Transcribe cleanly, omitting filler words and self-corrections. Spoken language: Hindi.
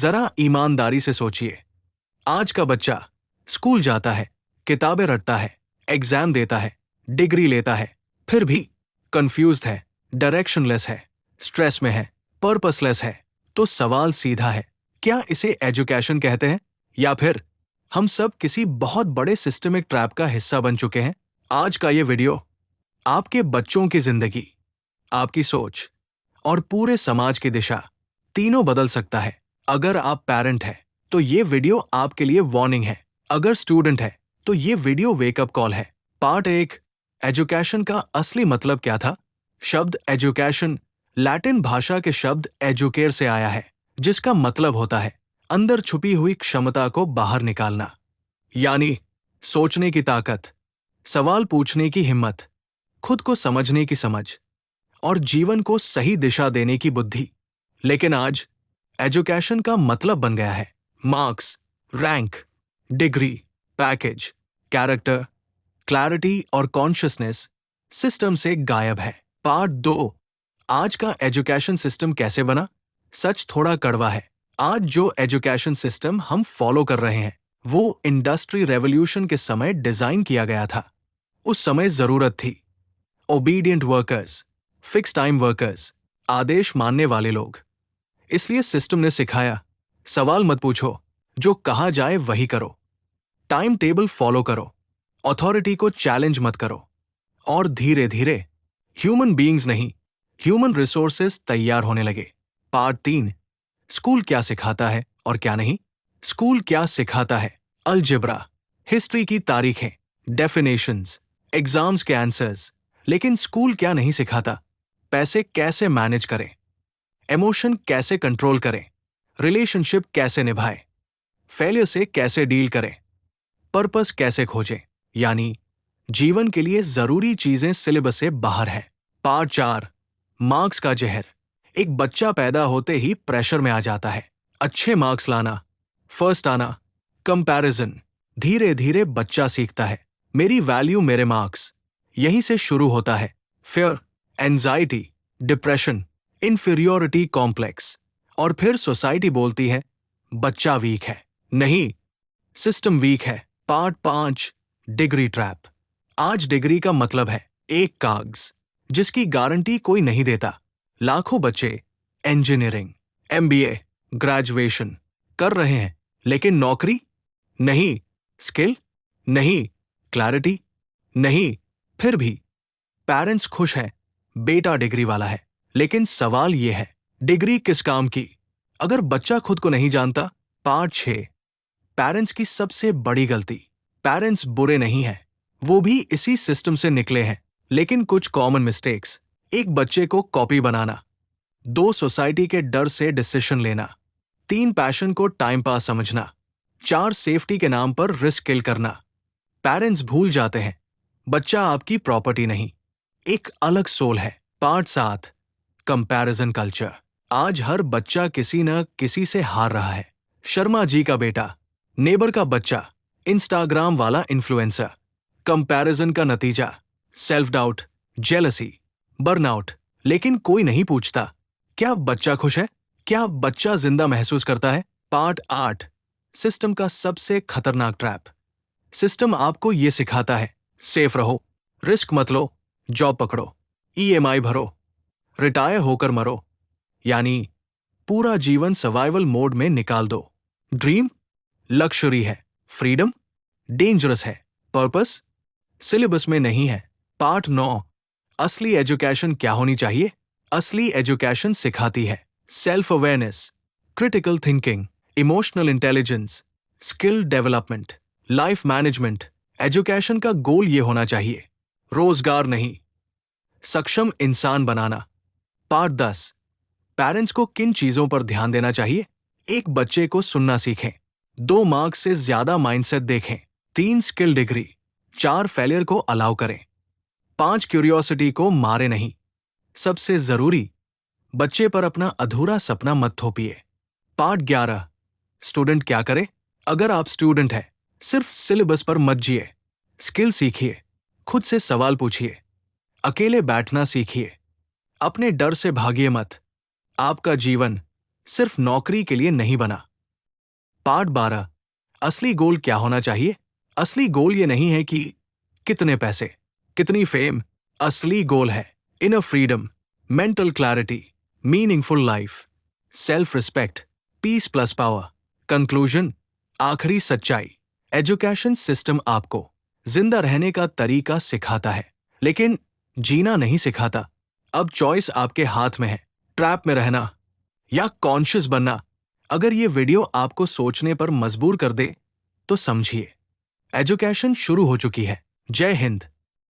जरा ईमानदारी से सोचिए, आज का बच्चा स्कूल जाता है, किताबें रटता है, एग्जाम देता है, डिग्री लेता है, फिर भी कंफ्यूज्ड है, डायरेक्शनलेस है, स्ट्रेस में है, पर्पसलेस है। तो सवाल सीधा है, क्या इसे एजुकेशन कहते हैं, या फिर हम सब किसी बहुत बड़े सिस्टमिक ट्रैप का हिस्सा बन चुके हैं? आज का ये वीडियो आपके बच्चों की जिंदगी, आपकी सोच और पूरे समाज की दिशा तीनों बदल सकता है। अगर आप पेरेंट हैं तो ये वीडियो आपके लिए वार्निंग है, अगर स्टूडेंट है तो ये वीडियो वेकअप कॉल है। पार्ट 1, एजुकेशन का असली मतलब क्या था। शब्द एजुकेशन लैटिन भाषा के शब्द एजुकेर से आया है, जिसका मतलब होता है अंदर छुपी हुई क्षमता को बाहर निकालना, यानी सोचने की ताकत, सवाल पूछने की हिम्मत, खुद को समझने की समझ और जीवन को सही दिशा देने की बुद्धि। लेकिन आज एजुकेशन का मतलब बन गया है marks, rank, degree, package, character, clarity और कॉन्शियसनेस सिस्टम से गायब है। पार्ट 2, आज का एजुकेशन सिस्टम कैसे बना। सच थोड़ा कड़वा है, आज जो एजुकेशन सिस्टम हम फॉलो कर रहे हैं वो इंडस्ट्री रेवोल्यूशन के समय डिजाइन किया गया था। उस समय जरूरत थी obedient workers, fix time workers, आदेश मानने वाले लोग। इसलिए सिस्टम ने सिखाया, सवाल मत पूछो, जो कहा जाए वही करो, टाइम टेबल फॉलो करो, अथॉरिटी को चैलेंज मत करो। और धीरे धीरे ह्यूमन बीइंग्स नहीं, ह्यूमन रिसोर्सेज तैयार होने लगे। पार्ट 3, स्कूल क्या सिखाता है और क्या नहीं। स्कूल क्या सिखाता है, अलजेब्रा, हिस्ट्री की तारीखें, डेफिनेशंस, एग्जाम्स के आंसर्स। लेकिन स्कूल क्या नहीं सिखाता, पैसे कैसे मैनेज करें, इमोशन कैसे कंट्रोल करें, रिलेशनशिप कैसे निभाएं, फेलियर से कैसे डील करें, पर्पस कैसे खोजें। यानी जीवन के लिए जरूरी चीजें सिलेबस से बाहर है। पार्ट 4, मार्क्स का जहर। एक बच्चा पैदा होते ही प्रेशर में आ जाता है, अच्छे मार्क्स लाना, फर्स्ट आना, कंपैरिजन। धीरे धीरे बच्चा सीखता है मेरी वैल्यू मेरे मार्क्स। यहीं से शुरू होता है fear, anxiety, depression, inferiority complex. और फिर सोसाइटी बोलती है बच्चा वीक है। नहीं, सिस्टम वीक है। Part 5, degree trap. आज डिग्री का मतलब है एक कागज जिसकी गारंटी कोई नहीं देता। लाखों बच्चे इंजीनियरिंग, एमबीए, ग्रेजुएशन कर रहे हैं, लेकिन नौकरी नहीं, स्किल नहीं, क्लैरिटी नहीं। फिर भी पेरेंट्स खुश हैं, बेटा डिग्री वाला है। लेकिन सवाल यह है, डिग्री किस काम की, अगर बच्चा खुद को नहीं जानता। पार्ट 6, पेरेंट्स की सबसे बड़ी गलती। पेरेंट्स बुरे नहीं हैं, वो भी इसी सिस्टम से निकले हैं। लेकिन कुछ कॉमन मिस्टेक्स, एक बच्चे को कॉपी बनाना, 2 सोसाइटी के डर से डिसीजन लेना, 3 पैशन को टाइम पास समझना, 4 सेफ्टी के नाम पर रिस्क किल करना। पेरेंट्स भूल जाते हैं बच्चा आपकी प्रॉपर्टी नहीं, एक अलग सोल है। Part 7, comparison culture. आज हर बच्चा किसी न किसी से हार रहा है। शर्मा जी का बेटा, नेबर का बच्चा, इंस्टाग्राम वाला इन्फ्लुएंसर। कंपैरिजन का नतीजा सेल्फ डाउट, जेलसी, बर्नआउट। लेकिन कोई नहीं पूछता क्या बच्चा खुश है, क्या बच्चा जिंदा महसूस करता है। पार्ट 8, सिस्टम का सबसे खतरनाक ट्रैप। सिस्टम आपको यह सिखाता है सेफ रहो, रिस्क मत लो, जॉब पकड़ो, ईएमआई भरो, रिटायर होकर मरो। यानी पूरा जीवन सर्वाइवल मोड में निकाल दो। ड्रीम लक्ष्यरी है, फ्रीडम डेंजरस है, पर्पस सिलेबस में नहीं है। पार्ट 9, असली एजुकेशन क्या होनी चाहिए। असली एजुकेशन सिखाती है self awareness, critical thinking, emotional intelligence, skill development, life management. Education का गोल ये होना चाहिए, रोजगार नहीं, सक्षम इंसान बनाना। पार्ट 10, पेरेंट्स को किन चीजों पर ध्यान देना चाहिए। एक बच्चे को सुनना सीखें, 2 मार्क्स से ज्यादा माइंडसेट देखें, 3 स्किल डिग्री, 4 फेलियर को अलाउ करें, 5 क्यूरियोसिटी को मारे नहीं। सबसे जरूरी, बच्चे पर अपना अधूरा सपना मत थोपिए। पार्ट 11, स्टूडेंट क्या करे। अगर आप स्टूडेंट हैं, सिर्फ सिलेबस पर मत जिए, स्किल सीखिए, खुद से सवाल पूछिए, अकेले बैठना सीखिए, अपने डर से भागिए मत। आपका जीवन सिर्फ नौकरी के लिए नहीं बना, पार्ट 12। असली गोल क्या होना चाहिए? असली गोल ये नहीं है कि कितने पैसे, कितनी फेम। असली गोल है inner freedom, mental clarity, meaningful life, self respect, peace plus power. Conclusion, आखिरी सच्चाई, एजुकेशन सिस्टम आपको जिंदा रहने का तरीका सिखाता है, लेकिन जीना नहीं सिखाता। अब चॉइस आपके हाथ में है, ट्रैप में रहना या कॉन्शियस बनना। अगर ये वीडियो आपको सोचने पर मजबूर कर दे, तो समझिए, एजुकेशन शुरू हो चुकी है। जय हिंद।